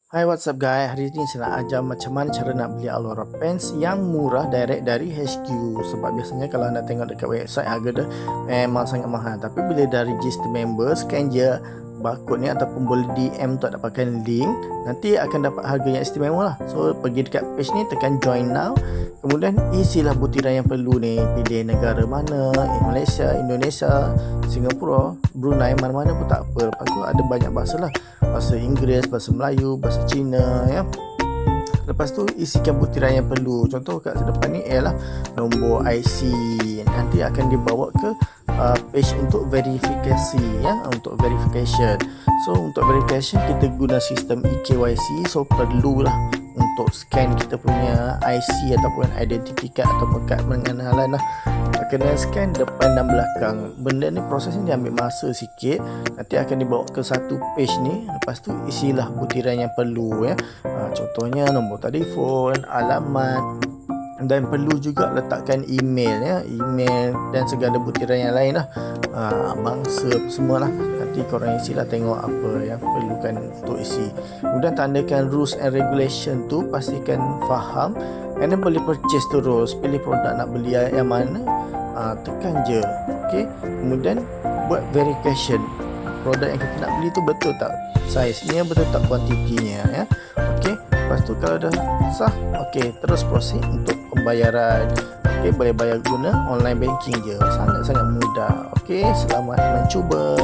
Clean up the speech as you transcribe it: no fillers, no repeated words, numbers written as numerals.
Hai, what's up guys? Hari ni saya nak ajar macam mana cara nak beli Alora Pants yang murah direct dari HQ. Sebab biasanya kalau anda tengok dekat website harga dia memang sangat mahal. Tapi bila dah register member, scan je barcode ni ataupun boleh DM untuk dapatkan link, nanti akan dapat harga yang istimewa lah. So pergi dekat page ni, tekan join now, kemudian isilah butiran yang perlu ni. Pilih negara mana, Malaysia, Indonesia, Singapura, Brunei, mana-mana pun tak apa. Lepas tu ada banyak bahasa lah, bahasa Inggeris, bahasa Melayu, bahasa Cina ya. Lepas tu isikan butiran yang perlu. Contoh kat depan ni ialah nombor IC. Nanti akan dibawa ke page untuk verifikasi ya, untuk verification. So untuk verification kita guna sistem eKYC. So perlulah untuk scan kita punya IC ataupun identity card ataupun kad pengenalan lah. Kena scan depan dan belakang. Benda ni prosesnya dia ambil masa sikit. Nanti akan dibawa ke satu page ni. Lepas tu isilah butiran yang perlu ya. Contohnya nombor telefon, alamat, dan perlu juga letakkan email ya, email dan segala butiran yang lain lah, bangsa semua lah. Nanti korang isilah, tengok apa yang perlukan untuk isi. Kemudian tandakan rules and regulation tu, pastikan faham, and then boleh purchase terus. Pilih produk nak beli yang mana, tekan je. Okay. Kemudian buat verification, produk yang kita nak beli tu betul tak size-nya, betul tak kuantitinya ya. Okay. Lepas tu kalau dah sah, okay, terus proceed untuk pembayaran. Okay, boleh bayar guna online banking je. Sangat-sangat mudah. Okay, selamat mencuba.